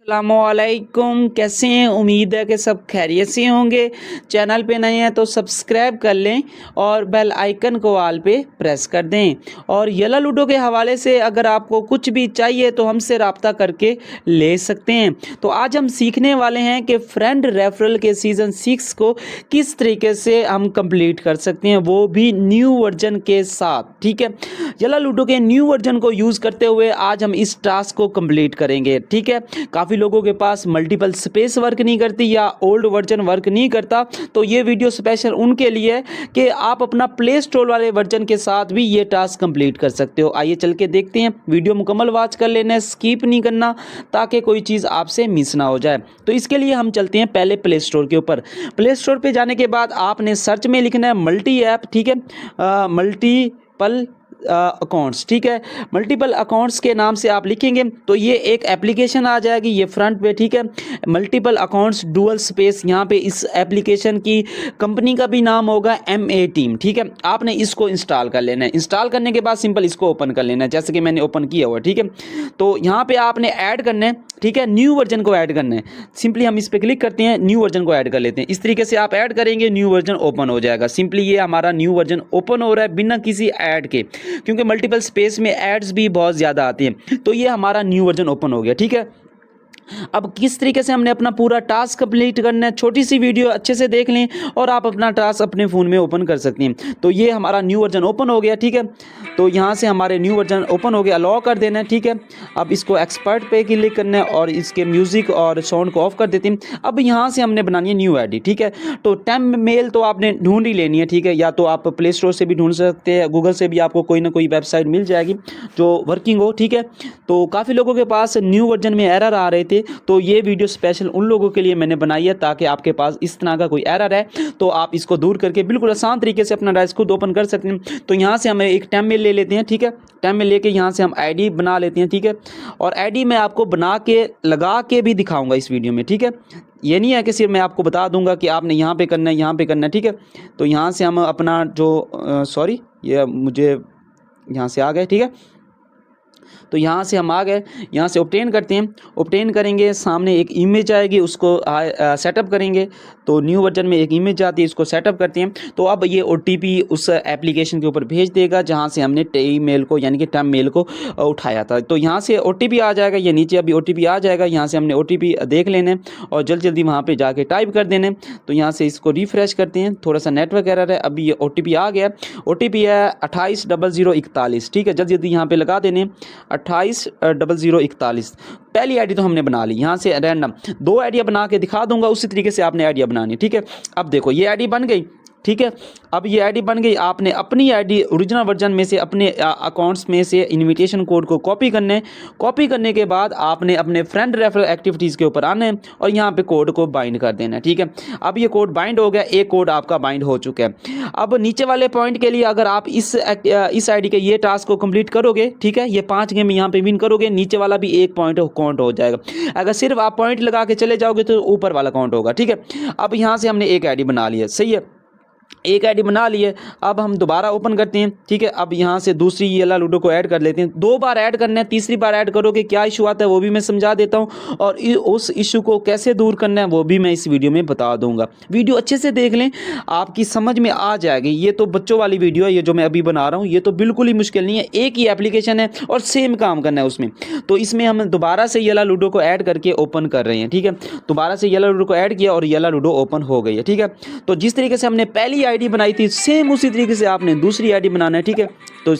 अस्सलामुअलैकुम, कैसे हैं? उम्मीद है कि सब खैरियत से होंगे। चैनल पे नए हैं तो सब्सक्राइब कर लें और बेल आइकन को ऑल पे प्रेस कर दें। और येला लूडो के हवाले से अगर आपको कुछ भी चाहिए तो हमसे रब्ता करके ले सकते हैं। तो आज हम सीखने वाले हैं कि फ्रेंड रेफरल के सीज़न 6 को किस तरीके से हम कंप्लीट कर सकते हैं, वो भी न्यू वर्जन के साथ। ठीक है, येला लूडो के न्यू वर्जन को यूज़ करते हुए आज हम इस टास्क को कंप्लीट करेंगे। ठीक है, काफ़ी लोगों के पास मल्टीपल स्पेस वर्क नहीं करती या ओल्ड वर्जन वर्क नहीं करता, तो ये वीडियो स्पेशल उनके लिए है कि आप अपना प्ले स्टोर वाले वर्जन के साथ भी ये टास्क कंप्लीट कर सकते हो। आइए चल के देखते हैं, वीडियो मुकम्मल वॉच कर लेना है, स्किप नहीं करना ताकि कोई चीज़ आपसे मिस ना हो जाए। तो इसके लिए हम चलते हैं पहले प्ले स्टोर के ऊपर। प्ले स्टोर पे जाने के बाद आपने सर्च में लिखना है मल्टी ऐप। ठीक है, मल्टीपल अकाउंट्स। ठीक है, मल्टीपल अकाउंट्स के नाम से आप लिखेंगे तो ये एक एप्लीकेशन आ जाएगी ये फ्रंट पे। ठीक है, मल्टीपल अकाउंट्स डुअल स्पेस, यहाँ पे इस एप्लीकेशन की कंपनी का भी नाम होगा MA टीम। ठीक है, आपने इसको इंस्टॉल कर लेना है। इंस्टॉल करने के बाद सिंपल इसको ओपन कर लेना है, जैसे कि मैंने ओपन किया हुआ। ठीक है, तो यहाँ पे आपने ऐड करना है। ठीक है, न्यू वर्जन को ऐड करना है। सिंपली हम इस पर क्लिक करते हैं, न्यू वर्जन को ऐड कर लेते हैं। इस तरीके से आप ऐड करेंगे, न्यू वर्जन ओपन हो जाएगा। सिंपली ये हमारा न्यू वर्जन ओपन हो रहा है बिना किसी ऐड के, क्योंकि मल्टीपल स्पेस में एड्स भी बहुत ज़्यादा आती हैं। तो ये हमारा न्यू वर्जन ओपन हो गया। ठीक है, अब किस तरीके से हमने अपना पूरा टास्क कंप्लीट करना है, छोटी सी वीडियो अच्छे से देख लें और आप अपना टास्क अपने फ़ोन में ओपन कर सकते हैं। तो ये हमारा न्यू वर्जन ओपन हो गया। ठीक है, तो यहाँ से हमारे न्यू वर्जन ओपन हो गया, अलाउ कर देना है। ठीक है, अब इसको एक्सपर्ट पे क्लिक करना है और इसके म्यूज़िक और साउंड को ऑफ कर देते हैं। अब यहाँ से हमने बनानी है न्यू ID। ठीक है, तो टेम मेल तो आपने ढूंढ ही लेनी है। ठीक है, या तो आप प्ले स्टोर से भी ढूंढ सकते हैं, गूगल से भी आपको कोई ना कोई वेबसाइट मिल जाएगी जो वर्किंग हो। ठीक है, तो काफ़ी लोगों के पास न्यू वर्जन में एरर आ रहे थे, तो ये वीडियो स्पेशल उन लोगों के लिए मैंने बनाई है ताकि आपके पास इस तरह का कोई एरर है तो आप इसको दूर करके बिल्कुल आसान तरीके से अपना डाइस खुद ओपन कर सकते हैं। तो यहाँ से हम एक टाइम में ले लेते हैं। ठीक है, टाइम में लेके यहाँ से हम ID बना लेते हैं। ठीक है, और ID मैं आपको बना के लगा के भी दिखाऊंगा इस वीडियो में। ठीक है, ये नहीं है कि सिर्फ मैं आपको बता दूंगा कि आपने यहाँ पे करना है, यहाँ पे करना है। ठीक है, तो यहाँ से हम अपना जो सॉरी ये मुझे यहाँ से आ गए। ठीक है, तो यहाँ से हम आ गए, यहाँ से ऑब्टेन करते हैं। ऑब्टेन करेंगे, सामने एक इमेज आएगी, उसको सेटअप करेंगे। तो न्यू वर्जन में एक इमेज आती है, इसको सेटअप करते हैं। तो अब ये OTP उस एप्लीकेशन के ऊपर भेज देगा जहाँ से हमने ईमेल को यानी कि टर्म मेल को उठाया था। तो यहाँ से OTP आ जाएगा, ये नीचे अभी OTP आ जाएगा। यहाँ से हमने OTP देख लेने और जल्दी जल्दी वहाँ पर जाके टाइप कर देने। तो यहाँ से इसको रिफ्रेश करते हैं, थोड़ा सा नेटवर्क एरर है। अभी ये OTP आ गया, OTP है 280041। ठीक है, जल्दी जल्दी यहाँ पर लगा देने 280041। पहली ID तो हमने बना ली। यहाँ से रैंडम 2 आइडिया बना के दिखा दूंगा, उसी तरीके से आपने आइडिया बनानी। ठीक है, अब देखो ये ID बन गई। ठीक है, अब ये ID बन गई, आपने अपनी ID ओरिजिनल वर्जन में से अपने अकाउंट्स में से इनविटेशन कोड को कॉपी करना है। कॉपी करने के बाद आपने अपने फ्रेंड रेफरल एक्टिविटीज़ के ऊपर आना है और यहाँ पे कोड को बाइंड कर देना है। ठीक है, अब ये कोड बाइंड हो गया, एक कोड आपका बाइंड हो चुका है। अब नीचे वाले पॉइंट के लिए अगर आप इस ID के ये टास्क को कंप्लीट करोगे, ठीक है, ये 5 गेम यहाँ पे विन करोगे, नीचे वाला भी एक पॉइंट काउंट हो जाएगा। अगर सिर्फ आप पॉइंट लगा के चले जाओगे तो ऊपर वाला काउंट होगा। ठीक है, अब यहाँ से हमने एक ID बना लिया, सही है, एक ID बना लिए। अब हम दोबारा ओपन करते हैं। ठीक है, अब यहाँ से दूसरी येला लूडो को ऐड कर लेते हैं। 2 बार ऐड करना है, तीसरी बार ऐड करोगे क्या इशू आता है वो भी मैं समझा देता हूँ, और उस इशू को कैसे दूर करना है वो भी मैं इस वीडियो में बता दूंगा। वीडियो अच्छे से देख लें, आपकी समझ में आ जाएगी। ये तो बच्चों वाली वीडियो है, ये जो मैं अभी बना रहा हूँ, ये तो बिल्कुल ही मुश्किल नहीं है। एक ही एप्लीकेशन है और सेम काम करना है उसमें। तो इसमें हम दोबारा से येला लूडो को ऐड करके ओपन कर रहे हैं। ठीक है, दोबारा से येला लूडो को ऐड किया और येला लूडो ओपन हो गई है। ठीक है, तो जिस तरीके से हमने पहली ID बनाई थी सेम उसी तरीके से आपने दूसरी ID बनाना है। ठीक है, तो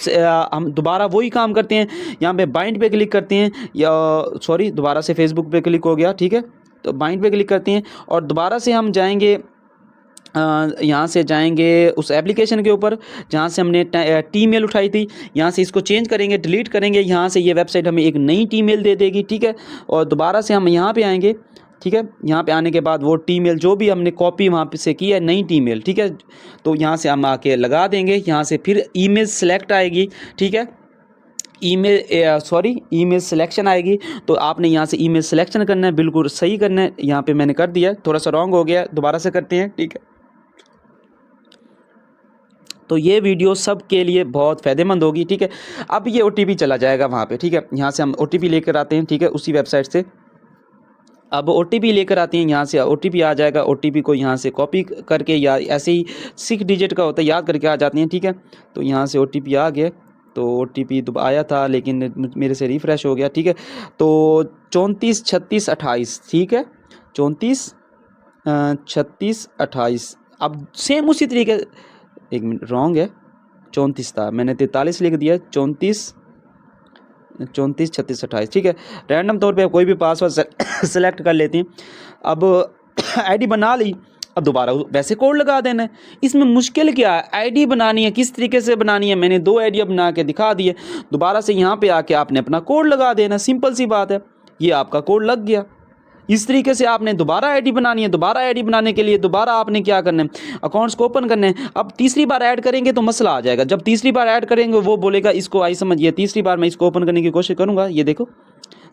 हम दोबारा वही काम करते हैं, यहाँ पे बाइंड पे क्लिक करते हैं, या सॉरी दोबारा से फेसबुक पे क्लिक हो गया। ठीक है, तो बाइंड पे क्लिक करते हैं और दोबारा से हम जाएंगे, यहाँ से जाएंगे उस एप्लीकेशन के ऊपर जहाँ से हमने T-मेल उठाई थी। यहाँ से इसको चेंज करेंगे, डिलीट करेंगे। यहाँ से ये वेबसाइट हमें एक नई T-मेल दे देगी। ठीक है, और दोबारा से हम यहाँ पे आएंगे। ठीक है, यहाँ पे आने के बाद वो T-मेल जो भी हमने कॉपी वहाँ पे से की है, नई T-मेल। ठीक है, तो यहाँ से हम आके लगा देंगे। यहाँ से फिर ईमेल सेलेक्ट आएगी। ठीक है, ईमेल सिलेक्शन आएगी, तो आपने यहाँ से ईमेल सिलेक्शन करना है, बिल्कुल सही करना है। यहाँ पे मैंने कर दिया, थोड़ा सा रॉन्ग हो गया, दोबारा से करते हैं। ठीक है, तो ये वीडियो सब के लिए बहुत फ़ायदेमंद होगी। ठीक है, अब ये OTP चला जाएगा वहाँ पे। ठीक है, यहाँ से हम OTP लेकर आते हैं। ठीक है, उसी वेबसाइट से अब OTP लेकर आती हैं, यहाँ से OTP आ जाएगा। OTP को यहाँ से कॉपी करके या ऐसे ही 6 डिजिट का होता है, याद करके आ जाती हैं, ठीक है। तो यहाँ से OTP आ गया, तो OTP आया था लेकिन मेरे से रिफ़्रेश हो गया, ठीक है। तो 34 36 28, ठीक है, 34 36 28। अब सेम उसी तरीके, एक मिनट रॉन्ग है, 34 था, मैंने 43 लिख दिया। 34 36 28, ठीक है। रैंडम तौर पे कोई भी पासवर्ड सेलेक्ट कर लेते हैं। अब आईडी बना ली, अब दोबारा वैसे कोड लगा देना है। इसमें मुश्किल क्या है, आईडी बनानी है, किस तरीके से बनानी है, मैंने 2 आईडी बना के दिखा दिए। दोबारा से यहाँ पे आके आपने अपना कोड लगा देना, सिंपल सी बात है। ये आपका कोड लग गया। इस तरीके से आपने दोबारा आईडी बनानी है। दोबारा आईडी बनाने के लिए दोबारा आपने क्या करना है, अकाउंट्स को ओपन करने हैं। अब तीसरी बार ऐड करेंगे तो मसला आ जाएगा। जब तीसरी बार ऐड करेंगे वो बोलेगा इसको आई समझिए, तीसरी बार मैं इसको ओपन करने की कोशिश करूँगा, ये देखो,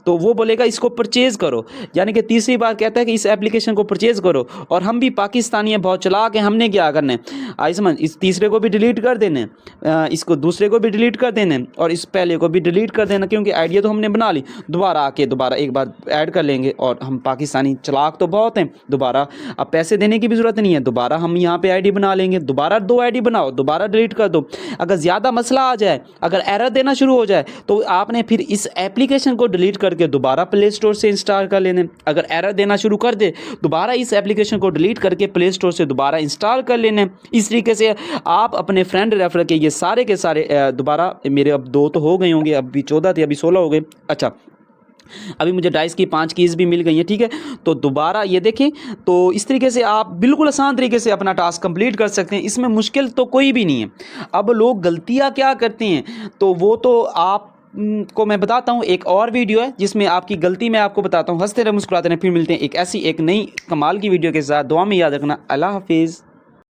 तो वो बोलेगा इसको परचेज़ करो, यानी कि तीसरी बार कहता है कि इस एप्लीकेशन को परचेज़ करो। और हम भी पाकिस्तानी हैं, बहुत चलाक हैं, हमने क्या करना है, आई समझ, इस तीसरे को भी डिलीट कर देना, इसको दूसरे को भी डिलीट कर देना और इस पहले को भी डिलीट कर देना, क्योंकि आइडिया तो हमने बना ली। दोबारा आके दोबारा एक बार ऐड कर लेंगे। और हम पाकिस्तानी चलाक तो बहुत हैं, दोबारा अब पैसे देने की भी ज़रूरत नहीं है, दोबारा हम यहाँ पे आईडी बना लेंगे। दोबारा 2 आईडी बनाओ, दोबारा डिलीट कर दो। अगर ज़्यादा मसला आ जाए, अगर एरर देना शुरू हो जाए, तो आपने फिर इस एप्लीकेशन को डिलीट करके दोबारा प्ले स्टोर से इंस्टॉल कर लेने। अगर एरर देना शुरू कर दे, दोबारा इस एप्लीकेशन को डिलीट करके प्ले स्टोर से दोबारा इंस्टॉल कर लेने। इस तरीके से आप अपने फ्रेंड रेफर के ये सारे के सारे दोबारा, मेरे अब 2 तो हो गए होंगे, अभी 14 थे, अभी 16 हो गए। अच्छा, अभी मुझे डाइस की 5 कीज़ भी मिल गई हैं, ठीक है। तो दोबारा ये देखें, तो इस तरीके से आप बिल्कुल आसान तरीके से अपना टास्क कंप्लीट कर सकते हैं। इसमें मुश्किल तो कोई भी नहीं है। अब लोग गलतियां क्या करते हैं, तो वो तो आप को मैं बताता हूँ। एक और वीडियो है जिसमें आपकी गलती मैं आपको बताता हूँ। हंसते रहे, मुस्कुराते रहे। फिर मिलते हैं एक ऐसी एक नई कमाल की वीडियो के साथ। दुआ में याद रखना। अल्लाह हाफिज़।